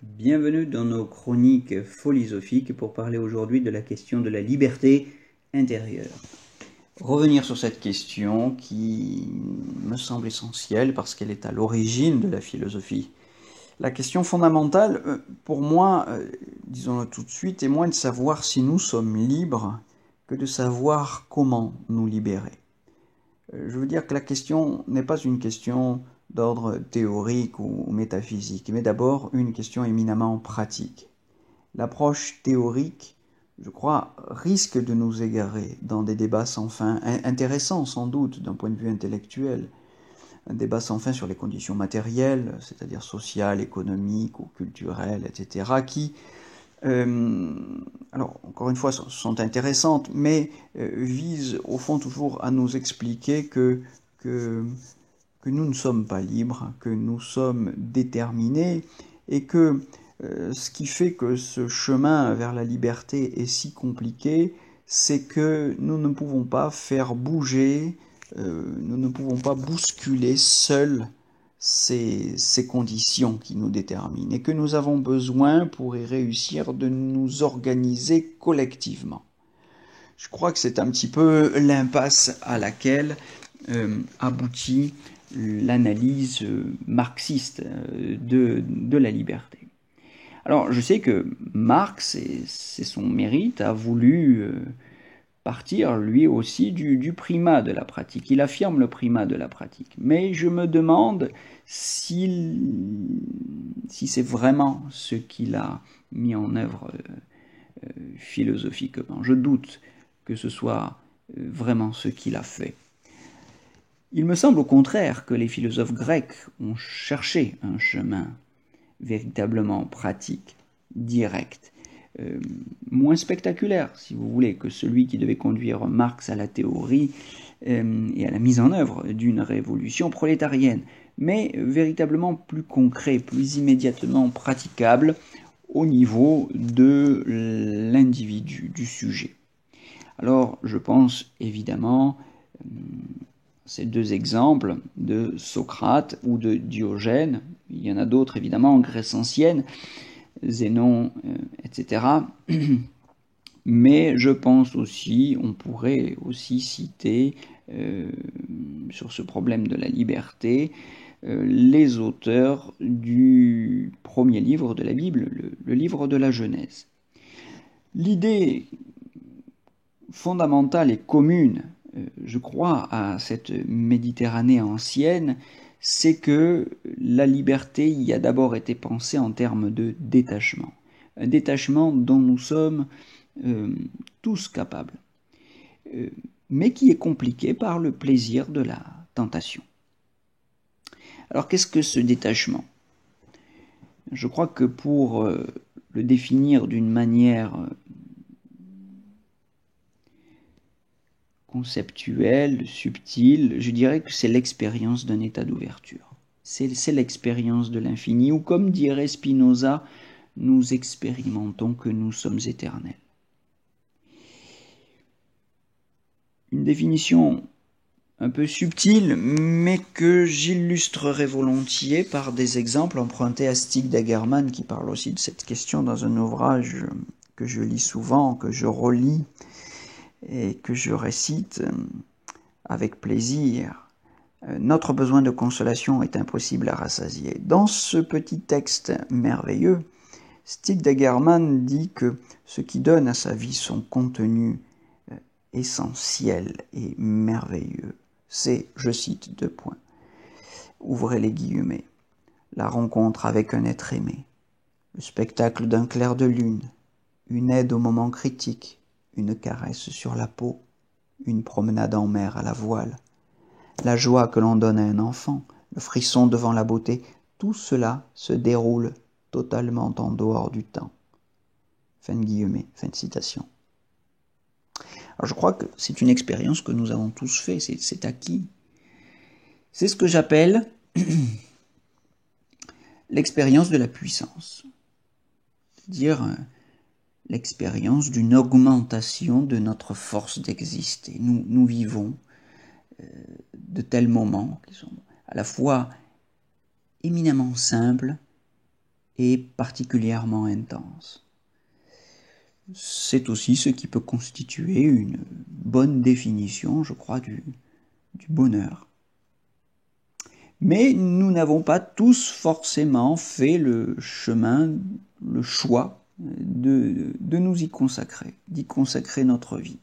Bienvenue dans nos chroniques philosophiques pour parler aujourd'hui de la question de la liberté intérieure. Revenir sur cette question qui me semble essentielle parce qu'elle est à l'origine de la philosophie. La question fondamentale, pour moi, disons-le tout de suite, est moins de savoir si nous sommes libres que de savoir comment nous libérer. Je veux dire que la question n'est pas une question d'ordre théorique ou métaphysique, mais d'abord une question éminemment pratique. L'approche théorique, je crois, risque de nous égarer dans des débats sans fin, intéressants sans doute d'un point de vue intellectuel, un débat sans fin sur les conditions matérielles, c'est-à-dire sociales, économiques ou culturelles, etc., qui, alors encore une fois, sont intéressantes, mais visent au fond toujours à nous expliquer que nous ne sommes pas libres, que nous sommes déterminés et que ce qui fait que ce chemin vers la liberté est si compliqué, c'est que nous ne pouvons pas faire bouger, nous ne pouvons pas bousculer seuls ces conditions qui nous déterminent et que nous avons besoin pour y réussir de nous organiser collectivement. Je crois que c'est un petit peu l'impasse à laquelle aboutit l'analyse marxiste de la liberté. Alors je sais que Marx, et c'est son mérite, a voulu partir lui aussi du primat de la pratique. Il affirme le primat de la pratique. Mais je me demande si c'est vraiment ce qu'il a mis en œuvre philosophiquement. Je doute que ce soit vraiment ce qu'il a fait. Il me semble au contraire que les philosophes grecs ont cherché un chemin véritablement pratique, direct, moins spectaculaire, si vous voulez, que celui qui devait conduire Marx à la théorie et à la mise en œuvre d'une révolution prolétarienne, mais véritablement plus concret, plus immédiatement praticable au niveau de l'individu, du sujet. Alors, je pense évidemment ces deux exemples de Socrate ou de Diogène. Il y en a d'autres évidemment en Grèce ancienne, Zénon, etc. Mais je pense aussi, on pourrait aussi citer sur ce problème de la liberté les auteurs du premier livre de la Bible, le livre de la Genèse. L'idée fondamentale et commune, je crois, à cette Méditerranée ancienne, c'est que la liberté y a d'abord été pensée en termes de détachement. Un détachement dont nous sommes tous capables, mais qui est compliqué par le plaisir de la tentation. Alors qu'est-ce que ce détachement ? Je crois que pour le définir d'une manière conceptuelle, subtile, je dirais que c'est l'expérience d'un état d'ouverture. C'est l'expérience de l'infini, ou comme dirait Spinoza, nous expérimentons que nous sommes éternels. Une définition un peu subtile, mais que j'illustrerai volontiers par des exemples empruntés à Stig Dagerman, qui parle aussi de cette question dans un ouvrage que je lis souvent, que je relis et que je récite avec plaisir. Notre besoin de consolation est impossible à rassasier. Dans ce petit texte merveilleux, Stig Dagerman dit que ce qui donne à sa vie son contenu essentiel et merveilleux, c'est, je cite, deux points, ouvrez les guillemets, la rencontre avec un être aimé, le spectacle d'un clair de lune, une aide au moment critique, une caresse sur la peau, une promenade en mer à la voile, la joie que l'on donne à un enfant, le frisson devant la beauté, tout cela se déroule totalement en dehors du temps. Fin de guillemets, fin de citation. Alors je crois que c'est une expérience que nous avons tous fait, c'est acquis. C'est ce que j'appelle l'expérience de la puissance. C'est-à-dire l'expérience d'une augmentation de notre force d'exister. Nous vivons de tels moments qui sont à la fois éminemment simples est particulièrement intense. C'est aussi ce qui peut constituer une bonne définition, je crois, du bonheur. Mais nous n'avons pas tous forcément fait le chemin, le choix de nous y consacrer, d'y consacrer notre vie.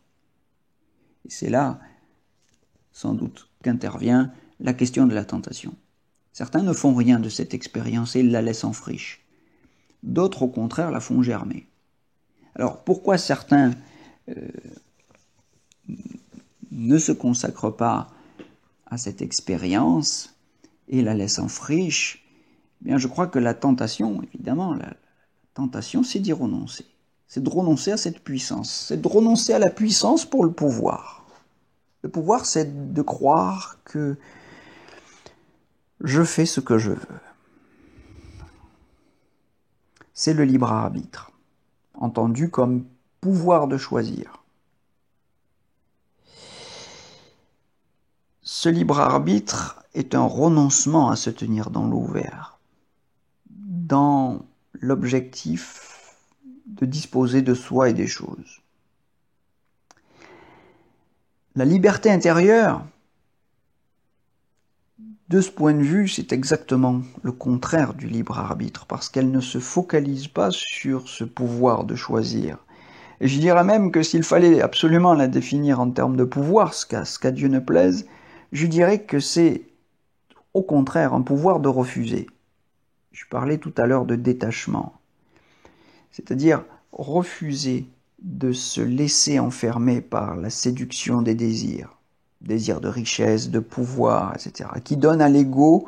Et c'est là, sans doute, qu'intervient la question de la tentation. Certains ne font rien de cette expérience et la laissent en friche. D'autres, au contraire, la font germer. Alors, pourquoi certains ne se consacrent pas à cette expérience et la laissent en friche? Eh bien, je crois que la tentation, évidemment, la tentation, c'est d'y renoncer. C'est de renoncer à cette puissance. C'est de renoncer à la puissance pour le pouvoir. Le pouvoir, c'est de croire que je fais ce que je veux. C'est le libre arbitre, entendu comme pouvoir de choisir. Ce libre arbitre est un renoncement à se tenir dans l'ouvert, dans l'objectif de disposer de soi et des choses. La liberté intérieure, de ce point de vue, c'est exactement le contraire du libre arbitre, parce qu'elle ne se focalise pas sur ce pouvoir de choisir. Et je dirais même que s'il fallait absolument la définir en termes de pouvoir, ce qu'à Dieu ne plaise, je dirais que c'est au contraire un pouvoir de refuser. Je parlais tout à l'heure de détachement, c'est-à-dire refuser de se laisser enfermer par la séduction des désirs de richesse, de pouvoir, etc., qui donnent à l'ego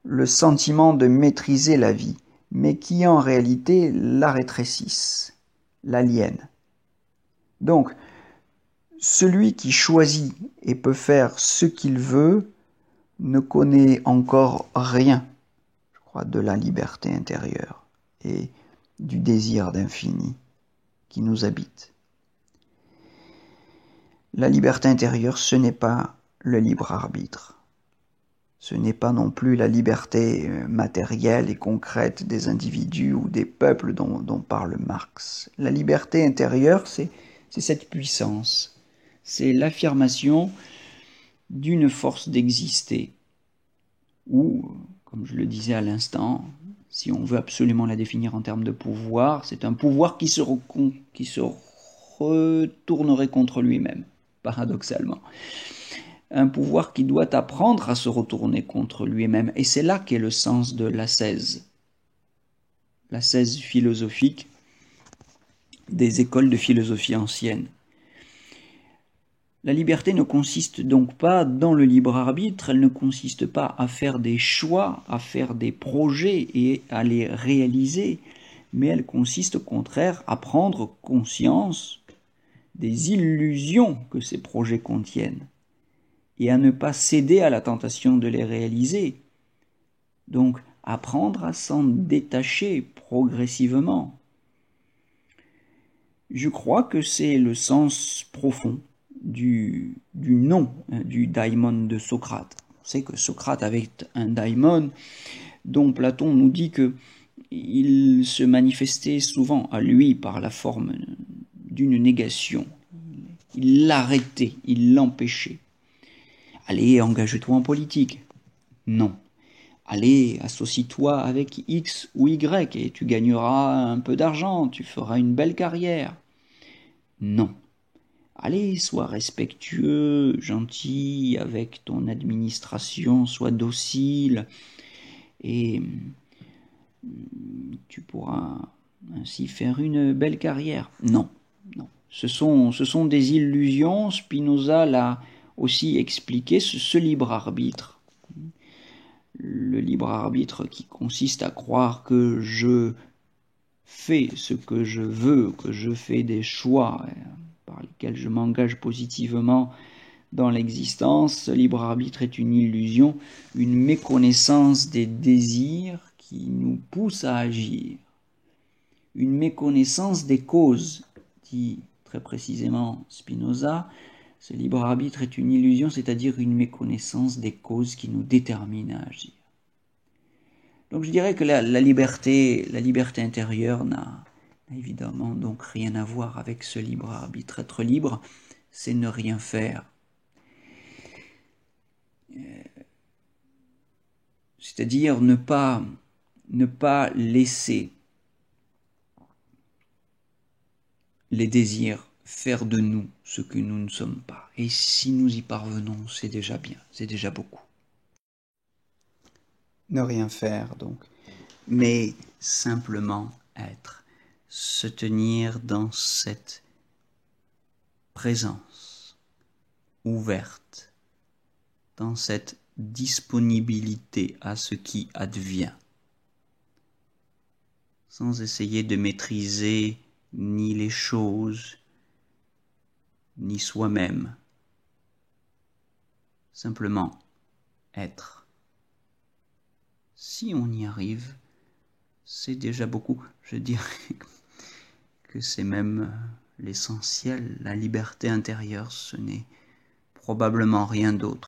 le sentiment de maîtriser la vie, mais qui en réalité la rétrécissent, l'aliènent. Donc, celui qui choisit et peut faire ce qu'il veut ne connaît encore rien, je crois, de la liberté intérieure et du désir d'infini qui nous habite. La liberté intérieure, ce n'est pas le libre arbitre. Ce n'est pas non plus la liberté matérielle et concrète des individus ou des peuples dont parle Marx. La liberté intérieure, c'est cette puissance. C'est l'affirmation d'une force d'exister. Ou, comme je le disais à l'instant, si on veut absolument la définir en termes de pouvoir, c'est un pouvoir qui se retournerait contre lui-même, paradoxalement. Un pouvoir qui doit apprendre à se retourner contre lui-même. Et c'est là qu'est le sens de l'ascèse philosophique des écoles de philosophie anciennes. La liberté ne consiste donc pas dans le libre arbitre, elle ne consiste pas à faire des choix, à faire des projets et à les réaliser, mais elle consiste au contraire à prendre conscience des illusions que ces projets contiennent et à ne pas céder à la tentation de les réaliser. Donc, apprendre à s'en détacher progressivement. Je crois que c'est le sens profond du nom du daimon de Socrate. On sait que Socrate avait un daimon dont Platon nous dit que il se manifestait souvent à lui par la forme d'une négation. Il l'arrêtait, il l'empêchait. Allez, engage-toi en politique. Non. Allez, associe-toi avec X ou Y et tu gagneras un peu d'argent, tu feras une belle carrière. Non. Allez, sois respectueux, gentil avec ton administration, sois docile et tu pourras ainsi faire une belle carrière. Non, non. Ce sont des illusions. Spinoza l'a aussi expliqué, ce libre arbitre. Le libre arbitre qui consiste à croire que je fais ce que je veux, que je fais des choix par lesquels je m'engage positivement dans l'existence. Ce libre arbitre est une illusion, une méconnaissance des désirs qui nous poussent à agir, une méconnaissance des causes, dit très précisément Spinoza. Ce libre arbitre est une illusion, c'est-à-dire une méconnaissance des causes qui nous déterminent à agir. Donc je dirais que la liberté intérieure n'a évidemment donc rien à voir avec ce libre arbitre. Être libre, c'est ne rien faire. C'est-à-dire ne pas laisser les désirs faire de nous ce que nous ne sommes pas. Et si nous y parvenons, c'est déjà bien, c'est déjà beaucoup. Ne rien faire donc, mais simplement être, se tenir dans cette présence ouverte, dans cette disponibilité à ce qui advient, sans essayer de maîtriser ni les choses, ni soi-même. Simplement être. Si on y arrive, c'est déjà beaucoup. Je dirais que c'est même l'essentiel. La liberté intérieure, ce n'est probablement rien d'autre.